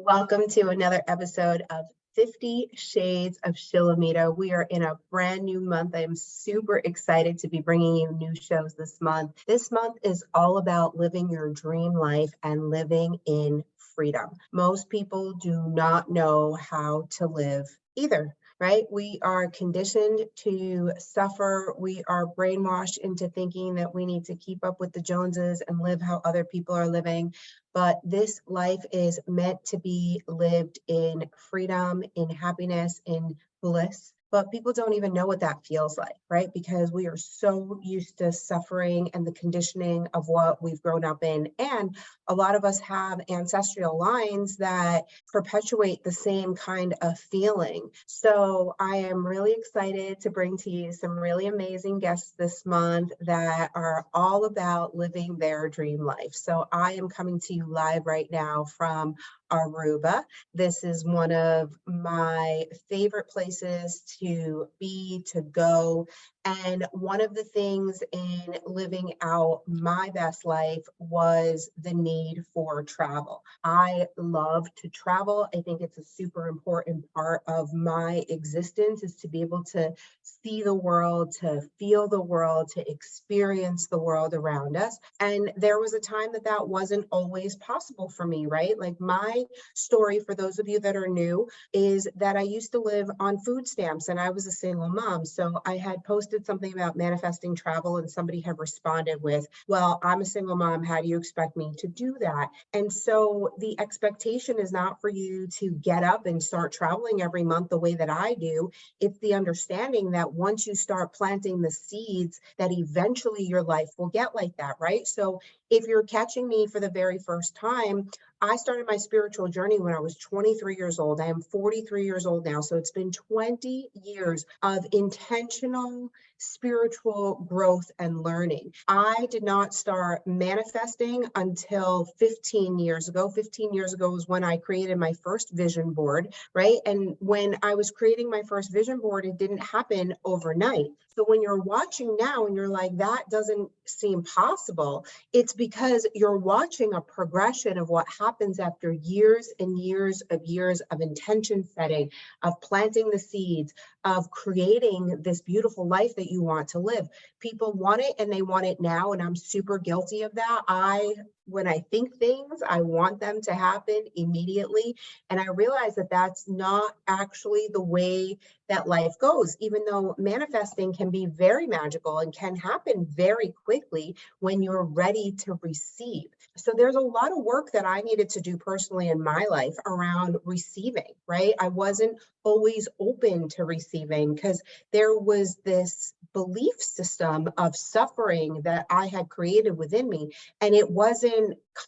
Welcome to another episode of 50 Shades of Shilamida. We are in a brand new month. I am super excited to be bringing you new shows this month. This month is all about living your dream life and living in freedom. Most people do not know how to live either. Right? We are conditioned to suffer. We are brainwashed into thinking that we need to keep up with the Joneses and live how other people are living. But this life is meant to be lived in freedom, in happiness, in bliss. But people don't even know what that feels like, right? Because we are so used to suffering and the conditioning of what we've grown up in. And a lot of us have ancestral lines that perpetuate the same kind of feeling. So I am really excited to bring to you some really amazing guests this month that are all about living their dream life. So I am coming to you live right now from Aruba. This is one of my favorite places to be, to go. And one of the things in living out my best life was the need for travel. I love to travel. I think it's a super important part of my existence is to be able to see the world, to feel the world, to experience the world around us. And there was a time that wasn't always possible for me, right? Like my story, for those of you that are new, is that I used to live on food stamps and I was a single mom. So I had posted something about manifesting travel and somebody had responded with, well, I'm a single mom. How do you expect me to do that? And so the expectation is not for you to get up and start traveling every month the way that I do. It's the understanding that once you start planting the seeds, that eventually your life will get like that, right? So if you're catching me for the very first time, I started my spiritual journey when I was 23 years old. I am 43 years old now. So it's been 20 years of intentional spiritual growth and learning. I did not start manifesting until 15 years ago. 15 years ago was when I created my first vision board, right? And when I was creating my first vision board, it didn't happen overnight. So when you're watching now and you're like, that doesn't seem possible, it's because you're watching a progression of what happens after years and years of intention setting, of planting the seeds, of creating this beautiful life that you want to live. People want it and they want it now. And I'm super guilty of that. When I think things, I want them to happen immediately. And I realize that that's not actually the way that life goes, even though manifesting can be very magical and can happen very quickly when you're ready to receive. So there's a lot of work that I needed to do personally in my life around receiving, right? I wasn't always open to receiving because there was this belief system of suffering that I had created within me. And it wasn't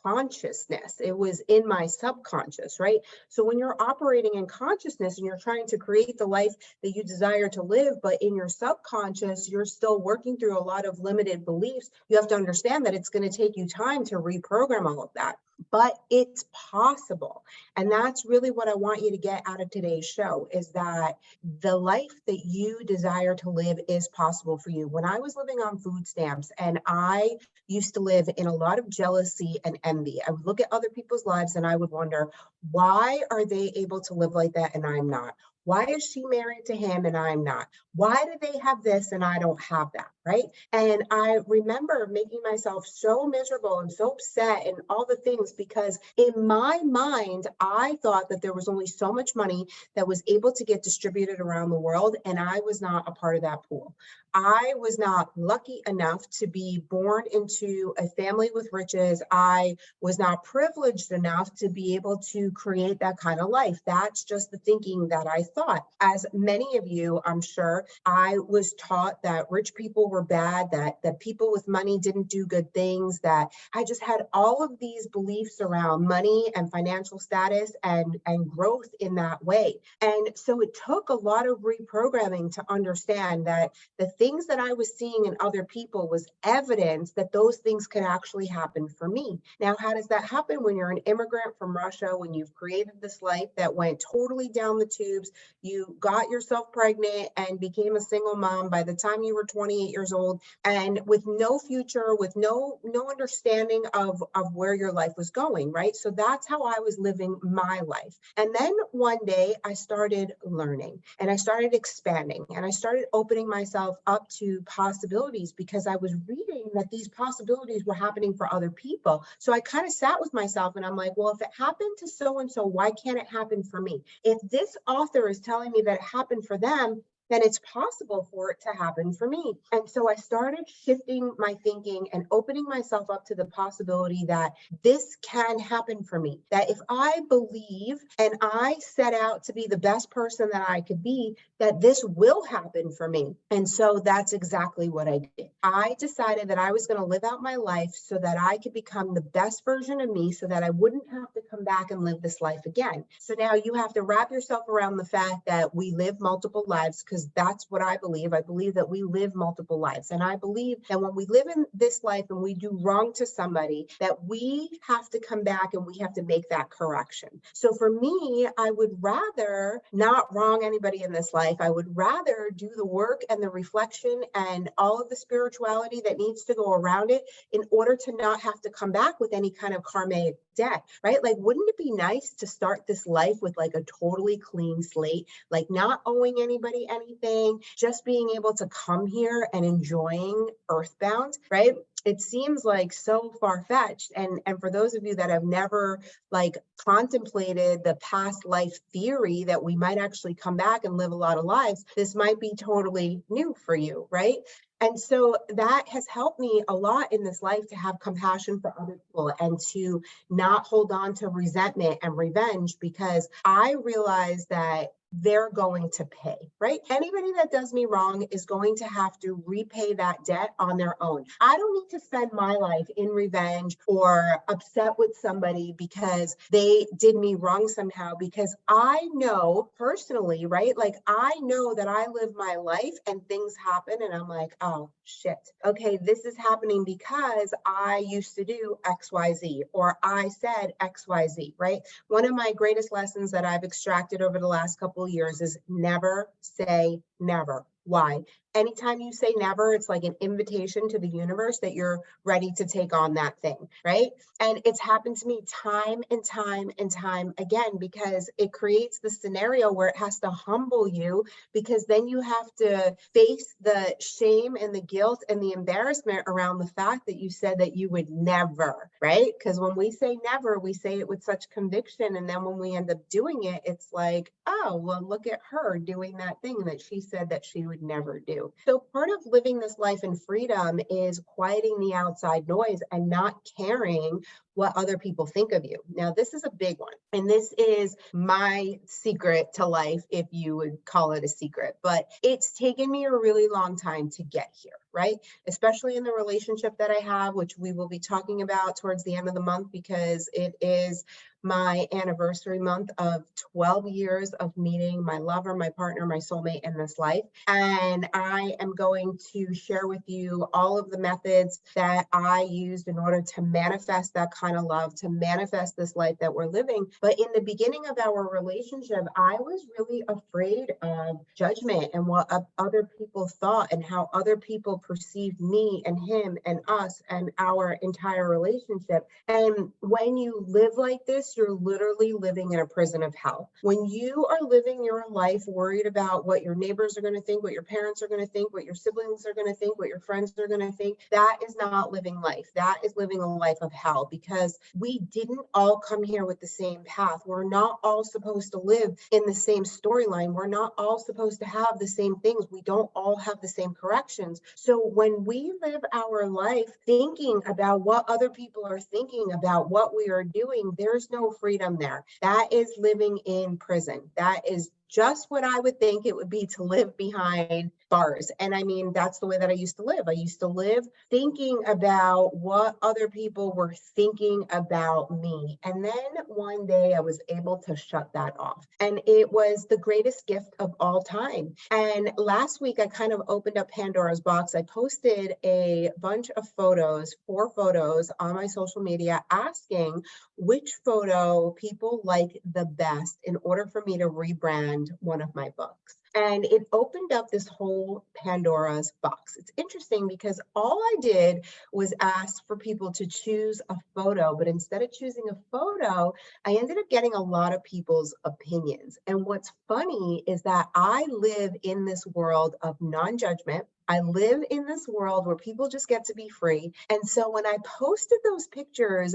consciousness, it was in my subconscious, right? So when you're operating in consciousness and you're trying to create the life that you desire to live, but in your subconscious, you're still working through a lot of limited beliefs, you have to understand that it's going to take you time to reprogram all of that. But it's possible. And that's really what I want you to get out of today's show is that the life that you desire to live is possible for you. When I was living on food stamps and I used to live in a lot of jealousy and envy, I would look at other people's lives and I would wonder, why are they able to live like that and I'm not? Why is she married to him and I'm not? Why do they have this and I don't have that, right? And I remember making myself so miserable and so upset and all the things because in my mind, I thought that there was only so much money that was able to get distributed around the world and I was not a part of that pool. I was not lucky enough to be born into a family with riches. I was not privileged enough to be able to create that kind of life. That's just the thinking that I thought. As many of you, I'm sure, I was taught that rich people were bad, that people with money didn't do good things, that I just had all of these beliefs around money and financial status and growth in that way. And so it took a lot of reprogramming to understand that the things that I was seeing in other people was evidence that those things could actually happen for me. Now, how does that happen when you're an immigrant from Russia, when you've created this life that went totally down the tubes, You got yourself pregnant and became a single mom by the time you were 28 years old, and with no future, with no understanding of where your life was going, right? So that's how I was living my life. And then one day I started learning and I started expanding and I started opening myself up to possibilities because I was reading that these possibilities were happening for other people. So I kind of sat with myself and I'm like, well, if it happened to so and so, why can't it happen for me? If this author is telling me that it happened for them, then it's possible for it to happen for me. And so I started shifting my thinking and opening myself up to the possibility that this can happen for me. That if I believe and I set out to be the best person that I could be, that this will happen for me. And so that's exactly what I did. I decided that I was going to live out my life so that I could become the best version of me so that I wouldn't have to come back and live this life again. So now you have to wrap yourself around the fact that we live multiple lives, because that's what I believe. I believe that we live multiple lives. And I believe that when we live in this life and we do wrong to somebody, that we have to come back and we have to make that correction. So for me, I would rather not wrong anybody in this life. I would rather do the work and the reflection and all of the spirituality that needs to go around it in order to not have to come back with any kind of karmic debt, right? Like, wouldn't it be nice to start this life with like a totally clean slate, like not owing anybody anything, just being able to come here and enjoying earthbound, right? It seems like so far-fetched. And for those of you that have never like contemplated the past life theory that we might actually come back and live a lot of lives, this might be totally new for you, right? And so that has helped me a lot in this life to have compassion for other people and to not hold on to resentment and revenge, because I realize that they're going to pay, right? Anybody that does me wrong is going to have to repay that debt on their own. I don't need to spend my life in revenge or upset with somebody because they did me wrong somehow, because I know personally, right? Like, I know that I live my life and things happen and I'm like, oh shit, okay, this is happening because I used to do XYZ or I said XYZ, right? One of my greatest lessons that I've extracted over the last couple of years is never say never. Why? Anytime you say never, it's like an invitation to the universe that you're ready to take on that thing, right? And it's happened to me time and time and time again, because it creates the scenario where it has to humble you, because then you have to face the shame and the guilt and the embarrassment around the fact that you said that you would never, right? Because when we say never, we say it with such conviction. And then when we end up doing it, it's like, oh, well, look at her doing that thing that she said that she would never do. So part of living this life in freedom is quieting the outside noise and not caring what other people think of you. Now, this is a big one, and this is my secret to life, if you would call it a secret, but it's taken me a really long time to get here, right? Especially in the relationship that I have, which we will be talking about towards the end of the month, because it is my anniversary month of 12 years of meeting my lover, my partner, my soulmate in this life. And I am going to share with you all of the methods that I used in order to manifest that kind of love, to manifest this life that we're living. But in the beginning of our relationship, I was really afraid of judgment and what other people thought and how other people perceived me and him and us and our entire relationship. And when you live like this, you're literally living in a prison of hell. When you are living your life worried about what your neighbors are going to think, what your parents are going to think, what your siblings are going to think, what your friends are going to think, that is not living life. That is living a life of hell, because we didn't all come here with the same path. We're not all supposed to live in the same storyline. We're not all supposed to have the same things. We don't all have the same corrections. So when we live our life thinking about what other people are thinking about what we are doing, there's no freedom there. That is living in prison. That is just what I would think it would be to live behind bars. And I mean, that's the way that I used to live. I used to live thinking about what other people were thinking about me. And then one day I was able to shut that off. And it was the greatest gift of all time. And last week, I kind of opened up Pandora's box. I posted a bunch of photos, 4 photos on my social media, asking which photo people like the best in order for me to rebrand recommend one of my books. And it opened up this whole Pandora's box. It's interesting because all I did was ask for people to choose a photo, but instead of choosing a photo, I ended up getting a lot of people's opinions. And what's funny is that I live in this world of non-judgment. I live in this world where people just get to be free. And so when I posted those pictures,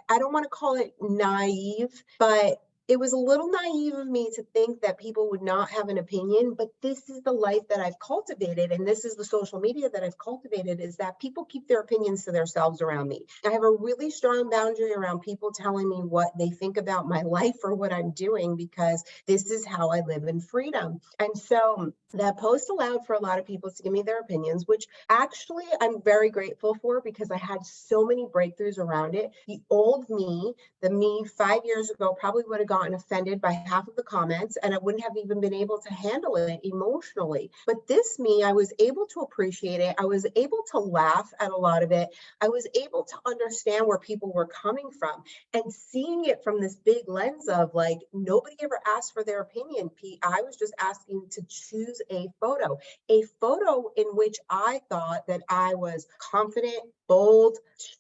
I don't want to call it naive, but it was a little naive of me to think that people would not have an opinion, but this is the life that I've cultivated. And this is the social media that I've cultivated, is that people keep their opinions to themselves around me. I have a really strong boundary around people telling me what they think about my life or what I'm doing, because this is how I live in freedom. And so that post allowed for a lot of people to give me their opinions, which actually I'm very grateful for, because I had so many breakthroughs around it. The old me, the me 5 years ago, probably would have gotten offended by half of the comments, and I wouldn't have even been able to handle it emotionally. But this me, I was able to appreciate it. I was able to laugh at a lot of it. I was able to understand where people were coming from, and seeing it from this big lens of like, nobody ever asked for their opinion, Pete. I was just asking to choose a photo in which I thought that I was confident, bold,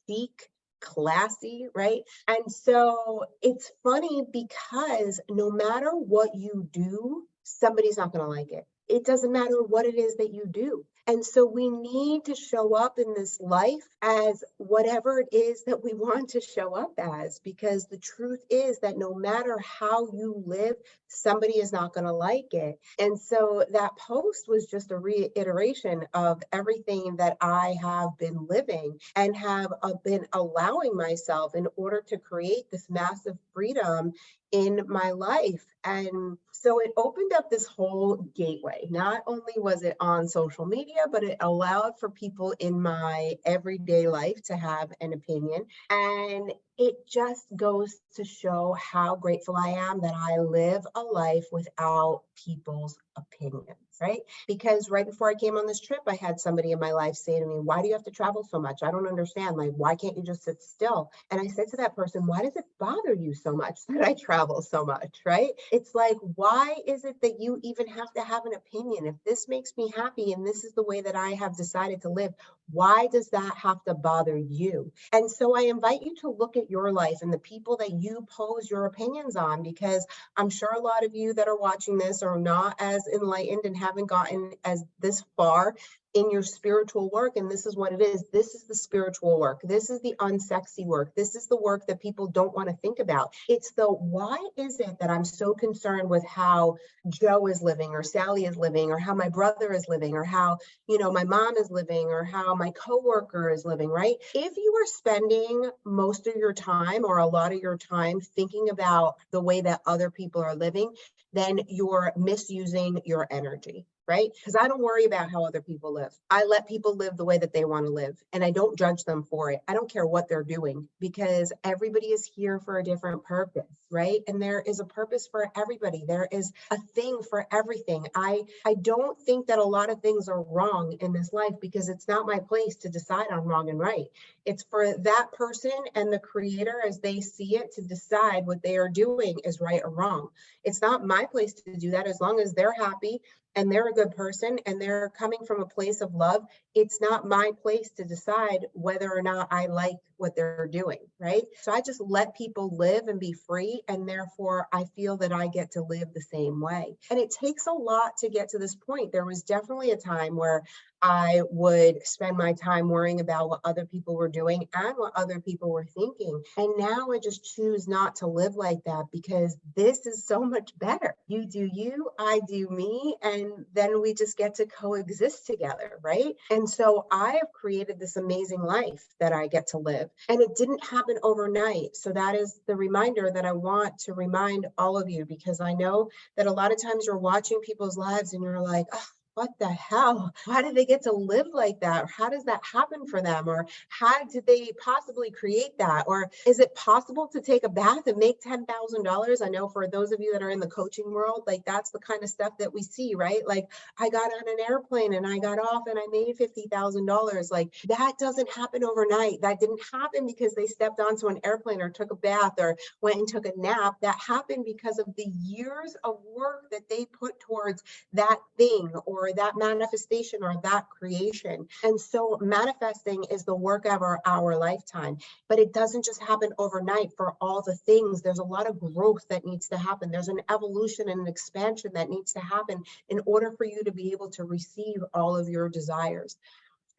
chic, classy, right? And so it's funny because no matter what you do, somebody's not going to like it. It doesn't matter what it is that you do. And so we need to show up in this life as whatever it is that we want to show up as, because the truth is that no matter how you live, somebody is not going to like it. And so that post was just a reiteration of everything that I have been living and have been allowing myself in order to create this massive freedom in my life. And so it opened up this whole gateway. Not only was it on social media, but it allowed for people in my everyday life to have an opinion. And it just goes to show how grateful I am that I live a life without people's opinions, right? Because right before I came on this trip, I had somebody in my life say to me, "Why do you have to travel so much? I don't understand. Like, why can't you just sit still?" And I said to that person, "Why does it bother you so much that I travel so much?" Right? It's like, why is it that you even have to have an opinion? If this makes me happy and this is the way that I have decided to live, why does that have to bother you? And so I invite you to look at your life and the people that you pose your opinions on, because I'm sure a lot of you that are watching this are not as enlightened and haven't gotten as this far in your spiritual work. And this is what it is. This is the spiritual work. This is the unsexy work. This is the work that people don't want to think about. It's the, why is it that I'm so concerned with how Joe is living or Sally is living or how my brother is living or how, my mom is living or how my coworker is living, right? If you are spending most of your time or a lot of your time thinking about the way that other people are living, then you're misusing your energy. Right? Because I don't worry about how other people live. I let people live the way that they want to live, and I don't judge them for it. I don't care what they're doing, because everybody is here for a different purpose, right? And there is a purpose for everybody. There is a thing for everything. I don't think that a lot of things are wrong in this life, because it's not my place to decide on wrong and right. It's for that person and the creator as they see it to decide what they are doing is right or wrong. It's not my place to do that. As long as they're happy and they're a good person and they're coming from a place of love, it's not my place to decide whether or not I like what they're doing, right? So I just let people live and be free, and therefore I feel that I get to live the same way. And it takes a lot to get to this point. There was definitely a time where I would spend my time worrying about what other people were doing and what other people were thinking. And now I just choose not to live like that, because this is so much better. You do you, I do me, and then we just get to coexist together, right? And so I have created this amazing life that I get to live. And it didn't happen overnight. So that is the reminder that I want to remind all of you, because I know that a lot of times you're watching people's lives and you're like, oh, what the hell? Why did they get to live like that? Or how does that happen for them? Or how did they possibly create that? Or is it possible to take a bath and make $10,000? I know for those of you that are in the coaching world, like that's the kind of stuff that we see, right? Like I got on an airplane and I got off and I made $50,000. Like that doesn't happen overnight. That didn't happen because they stepped onto an airplane or took a bath or went and took a nap. That happened because of the years of work that they put towards that thing or that manifestation or that creation. And so manifesting is the work of our lifetime, but it doesn't just happen overnight for all the things. There's a lot of growth that needs to happen. There's an evolution and an expansion that needs to happen in order for you to be able to receive all of your desires.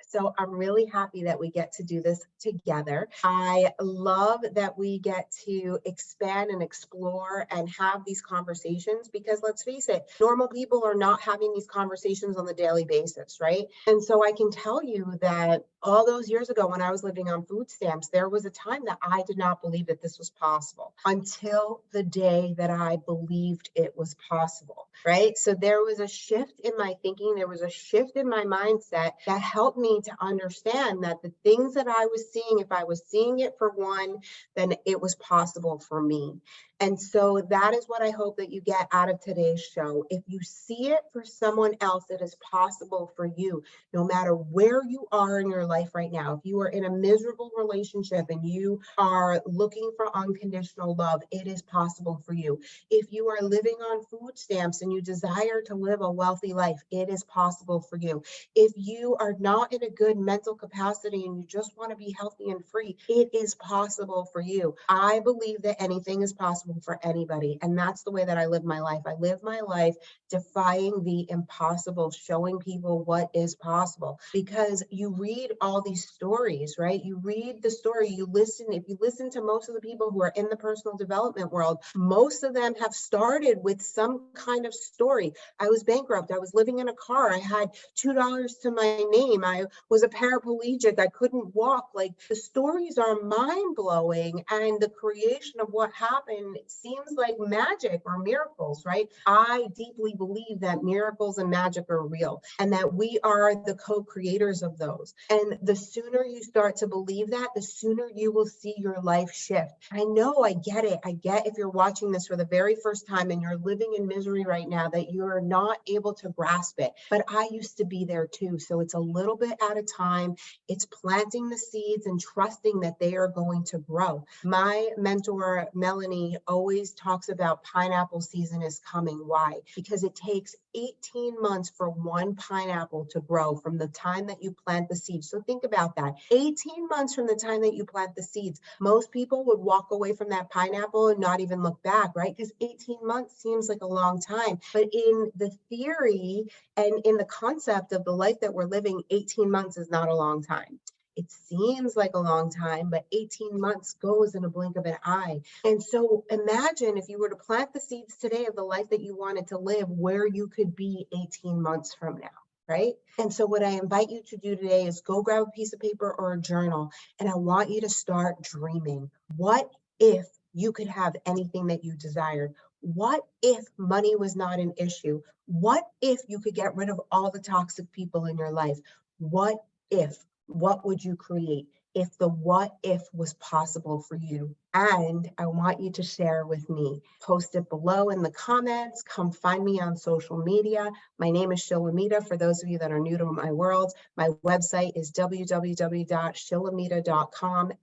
So I'm really happy that we get to do this together. I love that we get to expand and explore and have these conversations because let's face it, normal people are not having these conversations on the daily basis, right? And so I can tell you that all those years ago when I was living on food stamps, there was a time that I did not believe that this was possible until the day that I believed it was possible, right? So there was a shift in my thinking. There was a shift in my mindset that helped me to understand that the things that I was seeing, if I was seeing it for one, then it was possible for me. And so that is what I hope that you get out of today's show. If you see it for someone else, it is possible for you, no matter where you are in your life right now. If you are in a miserable relationship and you are looking for unconditional love, it is possible for you. If you are living on food stamps and you desire to live a wealthy life, it is possible for you. If you are not in a good mental capacity and you just want to be healthy and free, it is possible for you. I believe that anything is possible for anybody. And that's the way that I live my life. I live my life defying the impossible, showing people what is possible. Because you read all these stories, right? You read the story, you listen. If you listen to most of the people who are in the personal development world, most of them have started with some kind of story. I was bankrupt. I was living in a car. I had $2 to my name. I was a paraplegic. I couldn't walk. Like the stories are mind blowing, and the creation of what happened seems like magic or miracles, right? I deeply believe that miracles and magic are real and that we are the co-creators of those. And the sooner you start to believe that, the sooner you will see your life shift. I know, I get it. I get if you're watching this for the very first time and you're living in misery right now that you're not able to grasp it. But I used to be there too. So it's a little bit at a time. It's planting the seeds and trusting that they are going to grow. My mentor, Melanie, always talks about pineapple season is coming. Why? Because it takes 18 months for one pineapple to grow from the time that you plant the seeds. So think about that. 18 months from the time that you plant the seeds. Most people would walk away from that pineapple and not even look back, right? Because 18 months seems like a long time. But in the theory and in the concept of the life that we're living, 18 months is not a long time. It seems like a long time, but 18 months goes in a blink of an eye. And so imagine if you were to plant the seeds today of the life that you wanted to live, where you could be 18 months from now, right? And so what I invite you to do today is go grab a piece of paper or a journal, and I want you to start dreaming. What if you could have anything that you desired? What if money was not an issue? What if you could get rid of all the toxic people in your life? What if? What would you create if the what if was possible for you? And I want you to share with me. Post it below in the comments. Come find me on social media. My name is Shilamida. For those of you that are new to my world, my website is www.shilamida.com,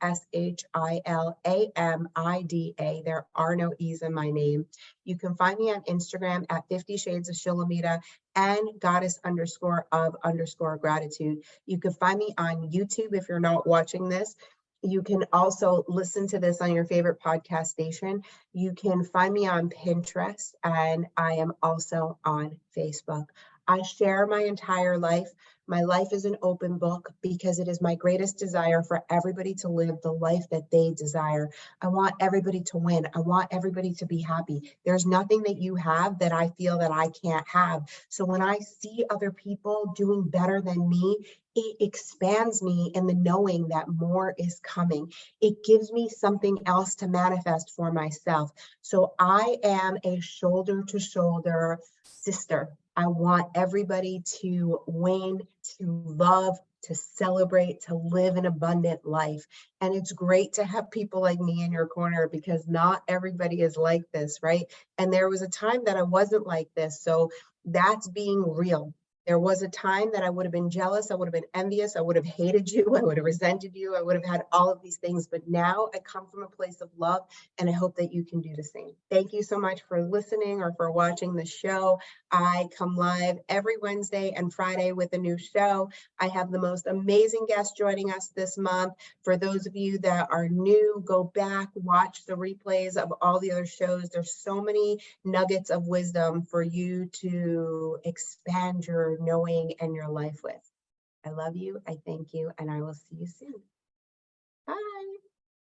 Shilamida. There are no E's in my name. You can find me on Instagram at 50 Shades of Shilamida and goddess_of_gratitude. You can find me on YouTube if you're not watching this. You can also listen to this on your favorite podcast station. You can find me on Pinterest, and I am also on Facebook. I share my entire life. My life is an open book because it is my greatest desire for everybody to live the life that they desire. I want everybody to win. I want everybody to be happy. There's nothing that you have that I feel that I can't have. So when I see other people doing better than me, it expands me in the knowing that more is coming. It gives me something else to manifest for myself. So I am a shoulder to shoulder sister. I want everybody to win, to love, to celebrate, to live an abundant life. And it's great to have people like me in your corner because not everybody is like this, right? And there was a time that I wasn't like this. So that's being real. There was a time that I would have been jealous, I would have been envious, I would have hated you, I would have resented you, I would have had all of these things. But now I come from a place of love, and I hope that you can do the same. Thank you so much for listening or for watching the show. I come live every Wednesday and Friday with a new show. I have the most amazing guests joining us this month. For those of you that are new, go back, watch the replays of all the other shows. There's so many nuggets of wisdom for you to expand your knowing and your life with. I love you. I thank you. And I will see you soon. Bye.